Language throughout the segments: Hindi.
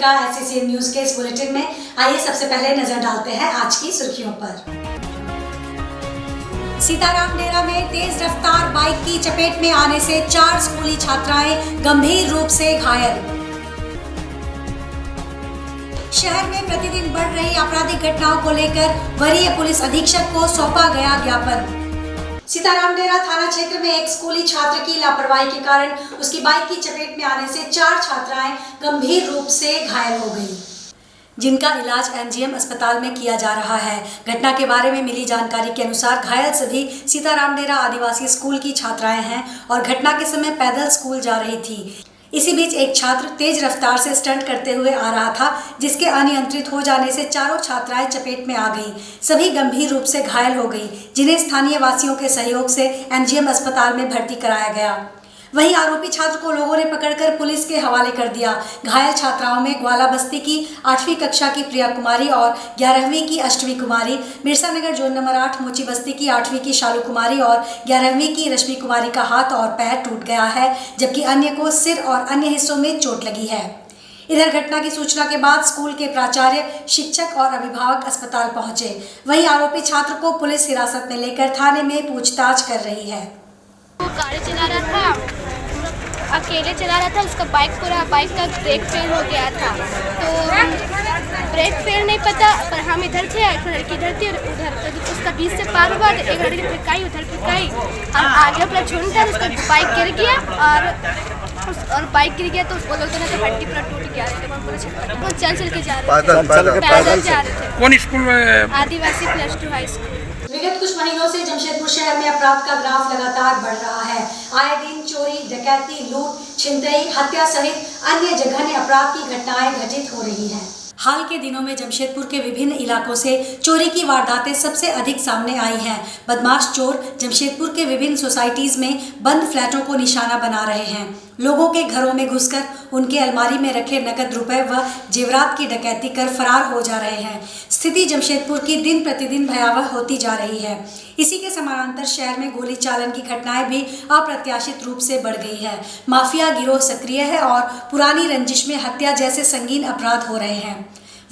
का SCCN न्यूज के इस बुलेटिन में। आइए सबसे पहले नजर डालते हैं आज की सुर्खियों पर। सीताराम डेरा में तेज रफ्तार बाइक की चपेट में आने से 4 स्कूली छात्राएं गंभीर रूप से घायल। शहर में प्रतिदिन बढ़ रही आपराधिक घटनाओं को लेकर वरीय पुलिस अधीक्षक को सौंपा गया ज्ञापन। सीताराम डेरा थाना क्षेत्र में एक स्कूली छात्र की लापरवाही के कारण उसकी बाइक की चपेट में आने से 4 छात्राएं गंभीर रूप से घायल हो गईं, जिनका इलाज MGM अस्पताल में किया जा रहा है। घटना के बारे में मिली जानकारी के अनुसार घायल सभी सीताराम डेरा आदिवासी स्कूल की छात्राएं हैं और घटना के समय पैदल स्कूल जा रही थी। इसी बीच एक छात्र तेज रफ्तार से स्टंट करते हुए आ रहा था, जिसके अनियंत्रित हो जाने से चारों छात्राएं चपेट में आ गईं। सभी गंभीर रूप से घायल हो गईं, जिन्हें स्थानीय वासियों के सहयोग से MGM अस्पताल में भर्ती कराया गया। वहीं आरोपी छात्र को लोगों ने पकड़कर पुलिस के हवाले कर दिया। घायल छात्राओं में ग्वाला बस्ती की 8वीं कक्षा की प्रिया कुमारी और 11वीं की अष्टमी कुमारी, बिरसा नगर जोन नंबर 8 मोची बस्ती की 8वीं की शालू कुमारी और 11वीं की रश्मि कुमारी का हाथ और पैर टूट गया है, जबकि अन्य को सिर और अन्य हिस्सों में चोट लगी है। इधर घटना की सूचना के बाद स्कूल के प्राचार्य, शिक्षक और अभिभावक अस्पताल पहुंचे। वहीं आरोपी छात्र को पुलिस हिरासत में लेकर थाने में पूछताछ कर रही है। वो गाड़ी चला रहा था, अकेले चला रहा था, उसका बाइक का ब्रेक फेल हो गया था। तो ब्रेक फेल नहीं पता, पर हम इधर थे, एक लड़की इधर थी और उधर उसका बीच से पार हुआ तो एक लड़की फेंकाई, उधर फेंकाई और आगे अपना झुंड था, उसका बाइक गिर गया और बाइक गिर गया तो उसको लोगों ने तो हड्डी पूरा टूट गया। वो चल के जा रहे थे, पैदल जा रहे थे। कौन स्कूल में? आदिवासी +2 हाई स्कूल। विगत कुछ महीनों से जमशेदपुर शहर में अपराध का ग्राफ लगातार बढ़ रहा है। आए दिन चोरी, डकैती, लूट, छिनतई, हत्या सहित अन्य जघन्य अपराध की घटनाएं घटित हो रही हैं। हाल के दिनों में जमशेदपुर के विभिन्न इलाकों से चोरी की वारदातें सबसे अधिक सामने आई हैं। बदमाश चोर जमशेदपुर के विभिन्न सोसाइटीज में बंद फ्लैटों को निशाना बना रहे हैं। लोगों के घरों में घुसकर उनके अलमारी में रखे नकद रुपए व जेवरात की डकैती कर फरार हो जा रहे हैं। स्थिति जमशेदपुर की दिन प्रतिदिन भयावह होती जा रही है। इसी के समानांतर शहर में गोली चालन की घटनाएं भी अप्रत्याशित रूप से बढ़ गई है। माफिया गिरोह सक्रिय है और पुरानी रंजिश में हत्या जैसे संगीन अपराध हो रहे हैं।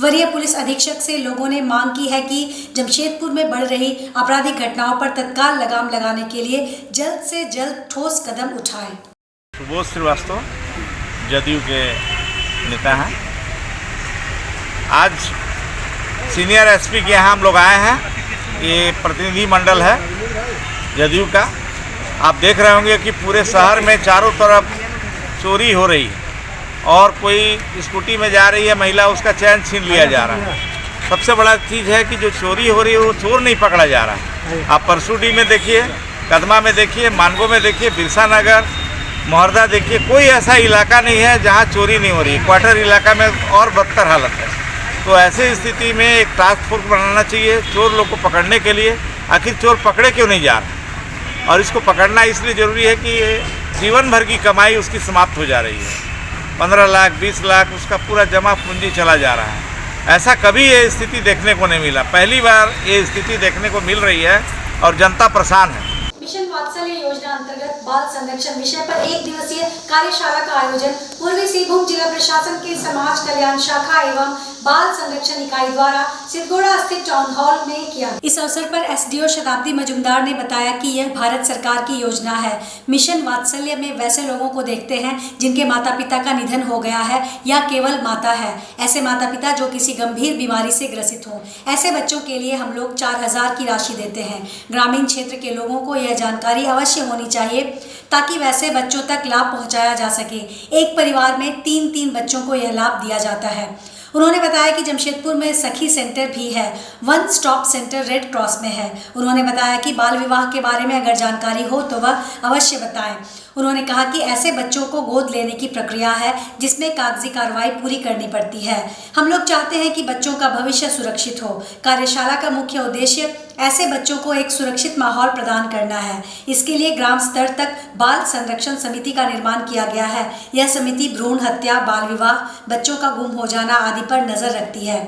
वरीय पुलिस अधीक्षक से लोगों ने मांग की है कि जमशेदपुर में बढ़ रही आपराधिक घटनाओं पर तत्काल लगाम लगाने के लिए जल्द से जल्द ठोस कदम उठाएं। सुबोध श्रीवास्तव जदयू के नेता हैं। आज सीनियर SP के यहाँ हम लोग आए हैं। ये प्रतिनिधि मंडल है जदयू का। आप देख रहे होंगे कि पूरे शहर में चारों तरफ चोरी हो रही है और कोई स्कूटी में जा रही है महिला, उसका चैन छीन लिया जा रहा है। सबसे बड़ा चीज़ है कि जो चोरी हो रही है वो चोर नहीं पकड़ा जा रहा है। आप परसूडी में देखिए, कदमा में देखिए, मानगो में देखिए, बिरसा नगर, मोहर्दा देखिए, कोई ऐसा इलाका नहीं है जहाँ चोरी नहीं हो रही है। क्वार्टर इलाका में और बदतर हालत है। तो ऐसे स्थिति में एक टास्क फोर्स बनाना चाहिए चोर लोग को पकड़ने के लिए। आखिर चोर पकड़े क्यों नहीं जा रहे? और इसको पकड़ना इसलिए ज़रूरी है कि जीवन भर की कमाई उसकी समाप्त हो जा रही है। 15 लाख 20 लाख उसका पूरा जमा पूंजी चला जा रहा है। ऐसा कभी ये स्थिति देखने को नहीं मिला। पहली बार ये स्थिति देखने को मिल रही है और जनता परेशान है। मिशन वात्सल्य योजना अंतर्गत बाल संरक्षण विषय पर 1 दिवसीय कार्यशाला का आयोजन पूर्वी सिंहभूम जिला प्रशासन की समाज कल्याण शाखा एवं बाल संरक्षण इकाई द्वारा सिद्धगोड़ा स्थित टाउन हॉल में किया। इस अवसर पर SDO शताब्दी मजुमदार ने बताया कि यह भारत सरकार की योजना है। मिशन वात्सल्य में वैसे लोगों को देखते हैं जिनके माता पिता का निधन हो गया है या केवल माता है। ऐसे माता पिता जो किसी गंभीर बीमारी से ग्रसित हों, ऐसे बच्चों के लिए हम लोग 4000 की राशि देते हैं। ग्रामीण क्षेत्र के लोगों को यह जानकारी अवश्य होनी चाहिए ताकि वैसे बच्चों तक लाभ पहुंचाया जा सके। एक परिवार में 3-3 बच्चों को यह लाभ दिया जाता है। उन्होंने बताया कि जमशेदपुर में सखी सेंटर भी है। 1 स्टॉप सेंटर रेड क्रॉस में है। उन्होंने बताया कि बाल विवाह के बारे में अगर जानकारी हो तो वह अवश्य बताएं। उन्होंने कहा कि ऐसे बच्चों को गोद लेने की प्रक्रिया है जिसमें कागजी कार्रवाई पूरी करनी पड़ती है। हम लोग चाहते हैं कि बच्चों का भविष्य सुरक्षित हो। कार्यशाला का मुख्य उद्देश्य ऐसे बच्चों को एक सुरक्षित माहौल प्रदान करना है। इसके लिए ग्राम स्तर तक बाल संरक्षण समिति का निर्माण किया गया है। यह समिति भ्रूण हत्या, बाल विवाह, बच्चों का गुम हो जाना आदि पर नजर रखती है।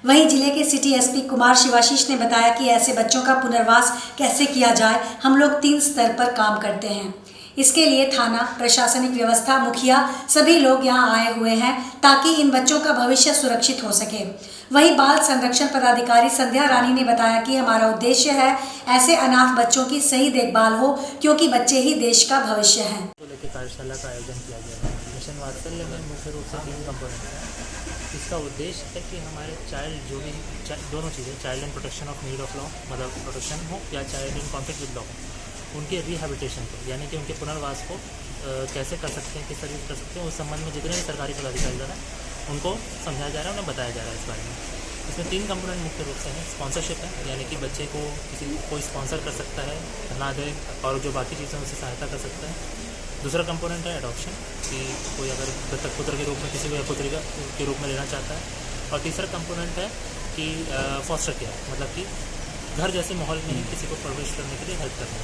वहीं जिले के सिटी SP कुमार शिवाशीष ने बताया कि ऐसे बच्चों का पुनर्वास कैसे किया जाए, हम लोग 3 स्तर पर काम करते हैं। इसके लिए थाना, प्रशासनिक व्यवस्था, मुखिया सभी लोग यहां आए हुए हैं ताकि इन बच्चों का भविष्य सुरक्षित हो सके। वहीं बाल संरक्षण पदाधिकारी संध्या रानी ने बताया कि हमारा उद्देश्य है ऐसे अनाथ बच्चों की सही देखभाल हो, क्योंकि बच्चे ही देश का भविष्य हैं। कार्यशाला का आयोजन किया गया है। मिशन वात्सल्य में मुख्य रूप से 3 कंपोनेंट हैं। इसका उद्देश्य है कि हमारे चाइल्ड जो भी दोनों चीज़ें, child in protection of need of law, मतलब प्रोटेक्शन हो, या child in conflict with law, उनके रिहैबिलिटेशन को, यानी कि उनके पुनर्वास को कैसे कर सकते हैं, किस तरीके कर सकते हैं, उस संबंध में जितने भी सरकारी पदाधिकारी हैं उनको समझाया जा रहा है, उन्हें बताया जा रहा है इस बारे में। इसमें 3 कंपोनेंट मुख्य रूप से हैं। स्पॉन्सरशिप है, यानी कि बच्चे को कोई स्पॉन्सर कर सकता है, धना दे और जो बाकी चीज़ें उससे सहायता कर सकता है। दूसरा कंपोनेंट है एडॉप्शन, कि कोई अगर दत्तक पुत्र के रूप में किसी को या पुत्री के रूप में लेना चाहता है। और तीसरा कंपोनेंट है कि फॉस्टर केयर, मतलब कि घर जैसे माहौल में किसी को परवरिश करने के लिए हेल्प करना।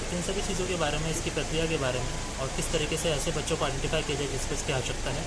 तो इन सभी चीज़ों के बारे में, इसकी प्रक्रिया के बारे में और किस तरीके से ऐसे बच्चों को आइडेंटिफाई किया जाए जिसको इसकी आवश्यकता है,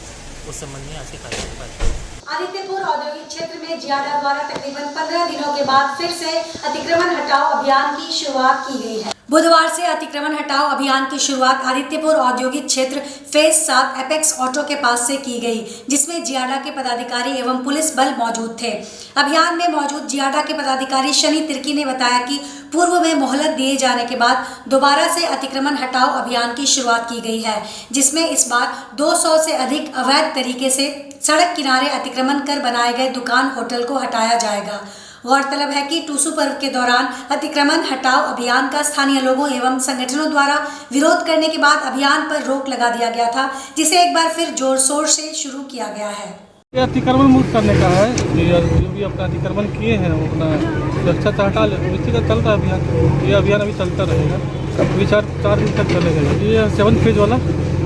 उस संबंध में आज के कार्यक्रम। आदित्यपुर औद्योगिक क्षेत्र में जियाडा द्वारा तकरीबन 15 दिनों के बाद फिर से अतिक्रमण हटाओ अभियान की शुरुआत की गई है। बुधवार से अतिक्रमण हटाओ अभियान की शुरुआत आदित्यपुर औद्योगिक क्षेत्र फेज 7 एपेक्स ऑटो के पास से की गई, जिसमें जियाडा के पदाधिकारी एवं पुलिस बल मौजूद थे। अभियान में मौजूद जियाडा के पदाधिकारी शनि तिर्की ने बताया कि पूर्व में मोहलत दिए जाने के बाद दोबारा से अतिक्रमण हटाओ अभियान की शुरुआत की गई है, जिसमें इस बार 200 से अधिक अवैध तरीके से सड़क किनारे अतिक्रमण कर बनाए गए दुकान, होटल को हटाया जाएगा। गौरतलब है कि टूसू पर्व के दौरान अतिक्रमण हटाओ अभियान का स्थानीय लोगों एवं संगठनों द्वारा विरोध करने के बाद अभियान पर रोक लगा दिया गया था, जिसे एक बार फिर जोर शोर से शुरू किया गया है। ये अतिक्रमण मुक्त करने का है। जो भी अपना अतिक्रमण किए हैं वो अपना सुरक्षा से हटा ले, इसी का चल रहा है अभियान। ये अभियान अभी चलता रहेगा, अभी 4 दिन तक चलेगा। ये 7 फेज वाला।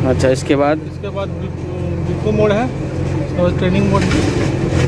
अच्छा, इसके बाद बिको मोड है और ट्रेनिंग मोड है।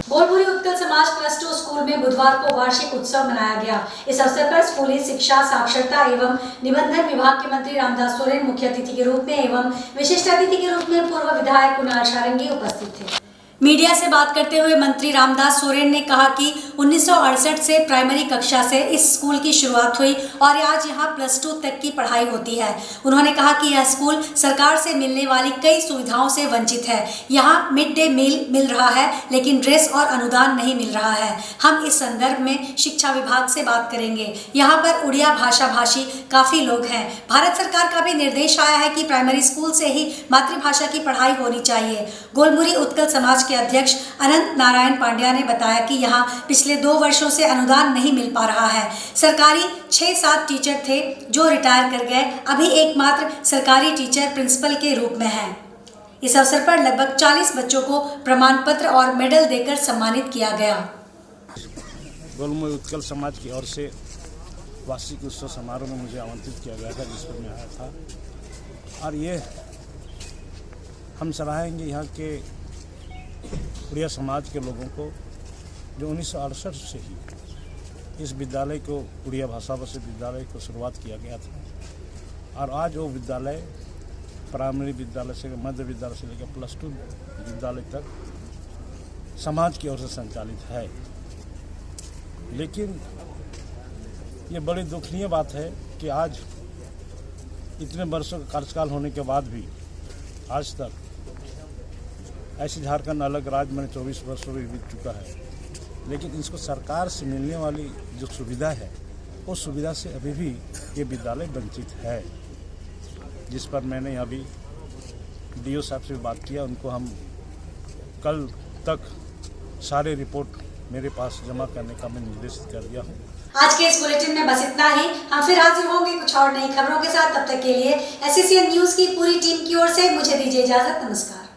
बोलपुरी उत्कल समाज +2 स्कूल में बुधवार को वार्षिक उत्सव मनाया गया। इस अवसर पर स्कूली शिक्षा, साक्षरता एवं निबंधन विभाग के मंत्री रामदास सोरेन मुख्य अतिथि के रूप में एवं विशिष्ट अतिथि के रूप में पूर्व विधायक कुणाल सारंगी उपस्थित थे। मीडिया से बात करते हुए मंत्री रामदास सोरेन ने कहा कि 1968 से प्राइमरी कक्षा से इस स्कूल की शुरुआत हुई और आज यहाँ +2 तक की पढ़ाई होती है। उन्होंने कहा कि यह स्कूल सरकार से मिलने वाली कई सुविधाओं से वंचित है। यहाँ मिड डे मील मिल रहा है, लेकिन ड्रेस और अनुदान नहीं मिल रहा है। हम इस संदर्भ में शिक्षा विभाग से बात करेंगे। यहाँ पर उड़िया भाषा भाषी काफ़ी लोग हैं। भारत सरकार का भी निर्देश आया है कि प्राइमरी स्कूल से ही मातृभाषा की पढ़ाई होनी चाहिए। गोलमुरी उत्कल समाज के अध्यक्ष अनंत नारायण पांड्या ने बताया कि यहाँ पिछले 2 वर्षों से अनुदान नहीं मिल पा रहा है। सरकारी 6-7 टीचर थे जो रिटायर कर गए, अभी एकमात्र सरकारी टीचर प्रिंसिपल के रूप में है। इस अवसर पर लगभग 40 बच्चों को प्रमाण पत्र और मेडल देकर सम्मानित किया गया। गोलमुरी उत्कल समाज की ओर से वार्षिक उत्सव समारोह में मुझे आमंत्रित किया गया था, जिस पर मैं आया था। और ये हम सराहेंगे यहाँ के उड़िया समाज के लोगों को, जो 1968 से ही इस विद्यालय को, उड़िया भाषा भाषी विद्यालय को शुरुआत किया गया था। और आज वो विद्यालय प्राइमरी विद्यालय से मध्य विद्यालय से लेकर +2 विद्यालय तक समाज की ओर से संचालित है। लेकिन ये बड़ी दुखनीय बात है कि आज इतने वर्षों का कार्यकाल होने के बाद भी आज तक ऐसे झारखंड अलग राज्य में 24 वर्षों में बीत चुका है, लेकिन इसको सरकार से मिलने वाली जो सुविधा है, उस सुविधा से अभी भी ये विद्यालय वंचित है। जिस पर मैंने अभी डीओ साहब से बात किया, उनको हम कल तक सारे रिपोर्ट मेरे पास जमा करने का मैं निर्देशित कर दिया हूँ। आज के इस बुलेटिन में बस इतना ही। हम फिर हाजिर होंगे कुछ और नई खबरों के साथ। तब तक के लिए SCCN न्यूज़ की पूरी टीम की ओर से मुझे दीजिए इजाजत। नमस्कार।